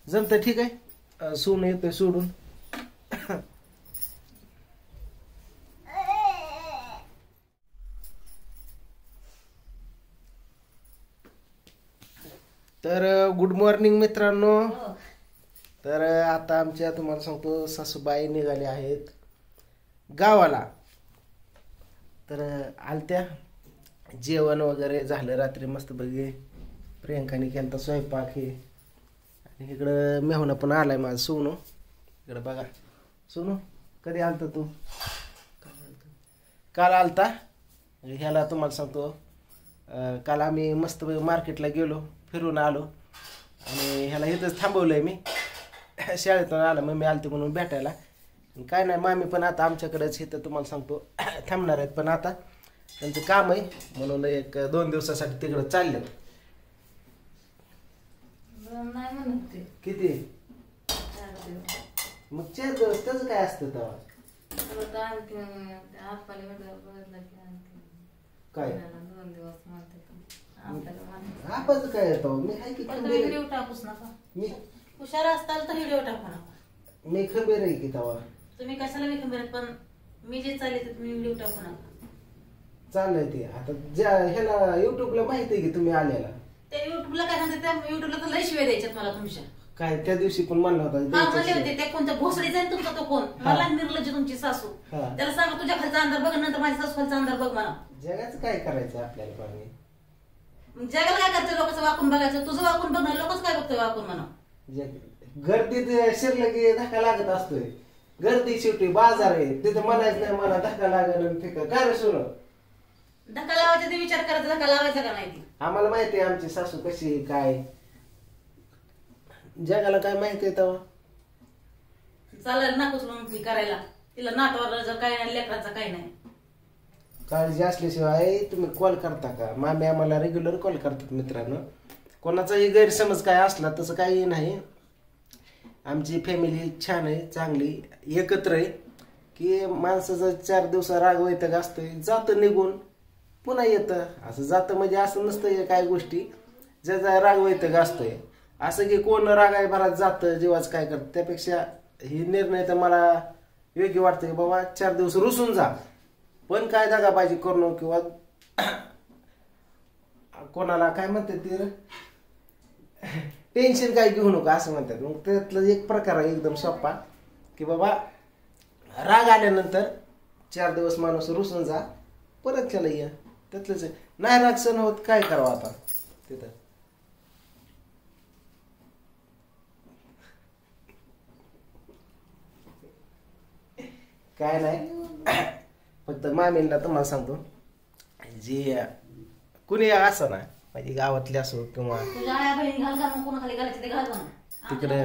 जमतं ठीक आहे. सोनं येतोय सोडून. तर गुड मॉर्निंग मित्रांनो. तर आता आमच्या तुम्हाला सांगतो सासूबाई निघाले आहेत गावाला. तर आलत्या, जेवण वगैरे झालं रात्री मस्त पैकी. प्रियंकाने केलता स्वयंपाक हे. आणि इकडं मेहुणा पण आलाय माझा सोनू. इकडं बघा सोनू, कधी आलता तू? काल आलता. ह्याला तुम्हाला सांगतो काल आम्ही मस्त मार्केटला गेलो, फिरून आलो. आणि ह्याला इथंच थांबवलंय मी. शाळेतून आला मग मी आलते म्हणून भेटायला. काय नाही, मामी पण आता आमच्याकडेच इथं तुम्हाला सांगतो थांबणार आहेत. पण आता त्यांचं काम आहे म्हणून 1-2 दिवसासाठी तिकडं चाललेत. किती? मग 4 दिवस त्याचं काय असतं तेव्हा? काय आपाच काय येतो? मी हाय की व्हिडिओ टाकूच नका. मी हुशार असताल तर व्हिडिओ टाकू नका. मी खंबीर आहे की तेव्हा. तुम्ही कशाला मी खंबीर, पण मी जे चालले ते तुम्ही व्हिडिओ टाकू नका. चाललंय ते आता ह्याला युट्यूबला माहिती आहे की तुम्ही आलेला. त्या युट्यूबला काय सांगते, त्या युट्यूबला तर लय शिवाय द्यायच्यात मला तुमच्या. काय त्या दिवशी पण म्हणला होता म्हणले होते त्या कोणत्या भोसडीचा आहे तुमचा तो कोण? मला निर्लज्ज तुमची सासू. त्याला सांगा तुझ्या खालचा अंधार बघ, नंतर माझ्या सासू खालचा अंधार बघ म्हणा. जगाचं काय करायचं आपल्याला पाहिजे? जगाला काय करायचं? लोकांचं वाकून बघायचं, तुझं वाकून बघणार, लोकच काय बघतोय वाकून म्हणा. गर्दीत शिरलं की धक्का लागत असतोय. गर्दी शेवटी बाजार आहे, तिथे म्हणायचं नाही मला धक्का लागेल काय रे सुरू. धक्का लावायचा ते विचार करायचा, धक्का लावायचा का नाही. आम्हाला माहिती आहे आमची सासू कशी काय. जगाला काय माहिती आहे तेव्हा. चालेल नाकोच म्हणून करायला, तिला नाटवाला काय नाही, लेकराचा काही नाही. काळजी असल्याशिवाय तुम्ही कॉल करता का? मामी आम्हाला रेग्युलर कॉल करतात मित्रांनो. कोणाचाही गैरसमज काय असला तसं काही नाही. आमची फॅमिली छान आहे, चांगली एकत्र आहे. की माणसाचा 4 दिवस राग वैताग असतोय, जातं निघून पुन्हा येतं. असं जातं म्हणजे असं नसतं काय गोष्टी ज्याचा राग वैताग असतोय. असं की कोण रागाय भरात जातं जीवाच काय करतं. त्यापेक्षा ही निर्णय तर मला योग्य वाटतं की बाबा 4 दिवस रुसून जा, पण काय दगाबाजी करू किंवा कोणाला काय म्हणतात ते टेन्शन काय घेऊ नका असं म्हणतात. मग त्यातलं एक प्रकार आहे एकदम सोपा की बाबा राग आल्यानंतर 4 दिवस माणूस रुसून जा, परत त्याला ये. त्यातलंच नाही राग सण होत, काय करावं आता तिथं. काय नाही, फक्त मामींना तुम्हाला सांगतो जे कुणी असं ना म्हणजे गावातले असो किंवा तिकडे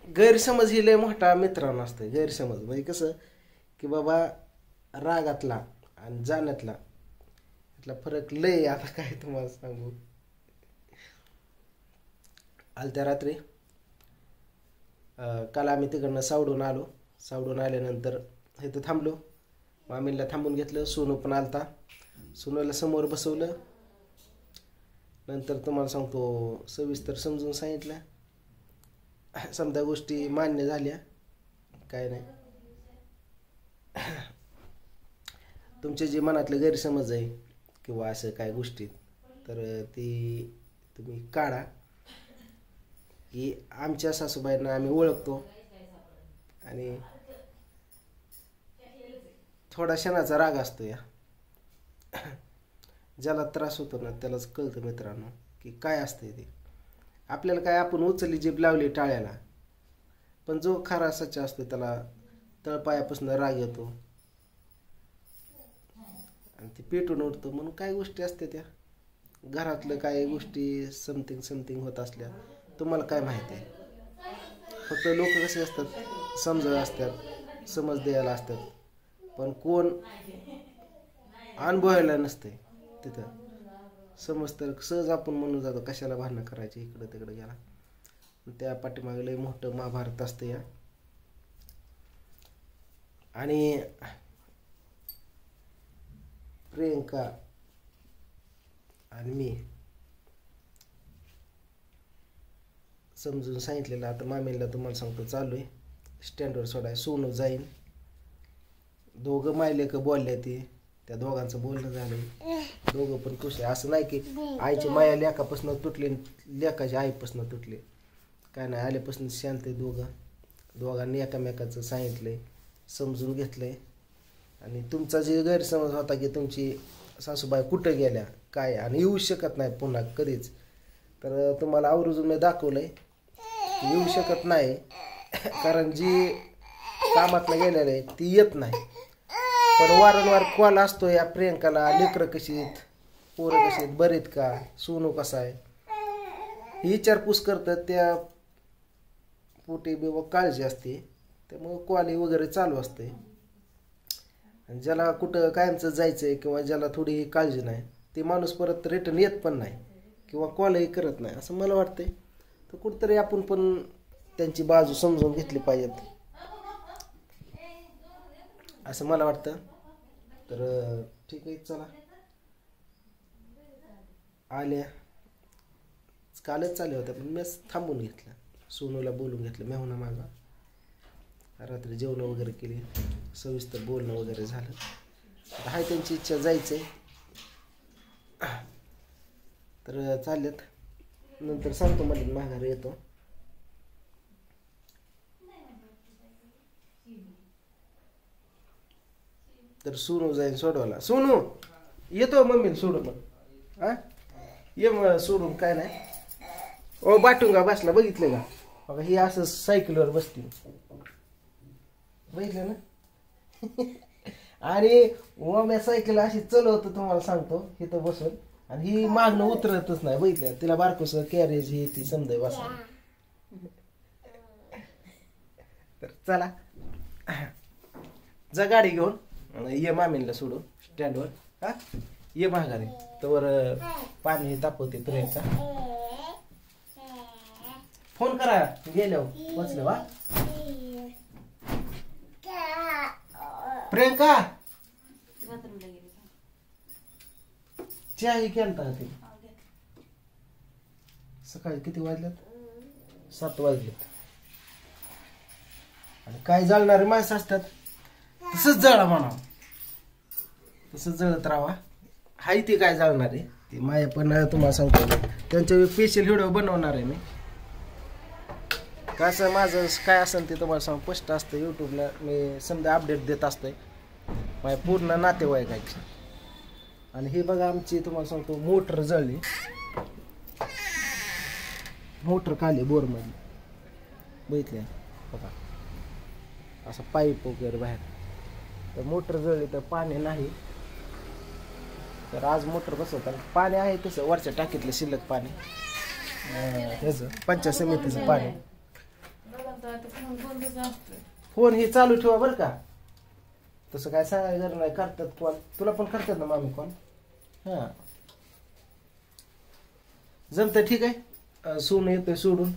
गैरसमज ही लय मोठा मित्रांनो असतं. गैरसमज म्हणजे कसं की बाबा रागातला आणि जाण्यातला यातला फरक लय. आता काय तुम्हाला सांगू. आलत्या रात्री काल आम्ही तिकडनं सावडून आलो. सावडून आल्यानंतर इथं थांबलो, मामीला थांबून घेतलं. सोनू पण आलता, सोनूला समोर बसवलं. नंतर तुम्हाला सांगतो सविस्तर समजून सांगितलं. समजा गोष्टी मान्य झाल्या, काय नाही. तुमचे जे मनातले गैरसमज आहे किंवा असं काय गोष्टी तर ती तुम्ही काढा. की आमच्या सासूबाईंना आम्ही ओळखतो आणि थोडा क्षणाचा राग असतो या. ज्याला त्रास होतो ना त्यालाच कळतं मित्रांनो की काय असतंय ते. आपल्याला काय आपण उचलली जीभ लावली टाळ्याला, पण जो खरा सच्चा असतो त्याला तळपायापासून राग येतो आणि ते पेटून उठतो. म्हणून काय गोष्टी असते त्या घरातलं, काय गोष्टी समथिंग होत असल्या तुम्हाला काय माहिती आहे. फक्त लोक कसे असतात, समजून असतात, समज द्यायला असतात, पण कोण अनुभवायला नसते. तिथं समज तर सहज आपण म्हणून जातो कशाला भांडणं करायची इकडं तिकडं गेला. त्या पाठीमागे लय मोठं महाभारत असतं या. आणि प्रियंका आणि मी समजून सांगितलेलं. आता मामीला तुम्हाला सांगतो चालू आहे स्टँडवर सोडाय. सोनू जाईन. दोघं मायलेक बोलल्या ते, त्या दोघांचं बोलणं झालं. दोघं पण खुश आहे. असं नाही की आईची माया लेकापासून तुटली, लेकाची आईपासून तुटली. काय नाही, आल्यापासून शांत आहे दोघं. दोघांनी एकामेकाचं सांगितलंय, समजून घेतलंय. आणि तुमचा जे गैरसमज होता की तुमची सासूबाई कुठं गेल्या काय आणि येऊ शकत नाही पुन्हा कधीच, तर तुम्हाला आवर्जून मी दाखवलंय येऊ शकत नाही. कारण जी कामातनं गेलेलं आहे ती येत नाही. पण वारंवार कॉल असतो या प्रियंकाला, लेकरं कशी आहेत, पोरं कशी आहेत, बरेत का, सोनू कसा आहे, ही विचारपूस करतात. त्या पोटी बी काळजी असते, त्यामुळं कॉल वगैरे चालू असते. आणि ज्याला कुठं कायमचं जायचं आहे किंवा ज्याला थोडी काळजी नाही ते माणूस परत रिटर्न येत पण नाही किंवा कॉलही करत नाही असं मला वाटतंय. तर कुठंतरी आपण पण त्यांची बाजू समजून घेतली पाहिजेत असं मला वाटतं. तर ठीक आहे, चला आल्या कालच चालल्या होत्या पण मी थांबून घेतलं. सोनूला बोलून घेतलं मेहुणा माझा. रात्री जेवण वगैरे केली, सविस्तर बोलणं वगैरे झालं. हाय त्यांची इच्छा जायचंय तर चालल्यात. नंतर सांगतो मला माघारी येतो. तर सोनू जाईन सोडवायला. सोनू येतो मम्मीला सोडून. मग हा ये मग सोडून. काय नाही ओ बाटूंगा बसला बघितलं का बघा, ही असं सायकलवर बसते बघितलं ना. आणि मी सायकल अशी चालवतो तुम्हाला सांगतो इथं बसून, आणि ही मागणं उतरतच नाही बघितलं. तिला बारकोस कॅरेज ही ती समजाय बसा. तर चला जा गाडी घेऊन ये मामीला सोडून स्टँडवर. हा ये माघारी तर पाणी तापवते प्रियंका. फोन करा गेल्यावर बसले वा प्रियंका. चहा केलता ते सकाळी किती वाजल्यात? 7 वाजलेत. आणि काय जळणारे माणसं असतात तसंच जळा म्हणा, तसंच जळत राहा. हाय ती काय जळणार आहे ती माया. पण तुम्हाला सांगतो त्यांच्या स्पेशल व्हिडिओ बनवणार आहे मी. कसं माझं काय असेल ते तुम्हाला सांग पोस्ट असतं यूट्यूबला. मी समजा अपडेट देत असतोय माझ्या पूर्ण नातेवाईकाची. आणि हे बघा आमची तुम्हाला सांगतो मोटर जळली. मोटर खाली बोरमध्ये बघितले बघा, असं पाईप वगैरे बाहेर. तर मोटर जळली तर पाणी नाही. तर आज मोटर बसवतात. पाणी आहे तसं वरच्या टाकीतलं शिल्लक पाणी, ह्याचं पंचायत समितीचं पाणी. फोन हे चालू ठेवा बरं का. तसं काय सांगायचं गरज नाही. करतात कॉल, तुला पण करतात ना मामी कॉल. हा जमतं ठीक आहे. सोनू येतोय सोडून.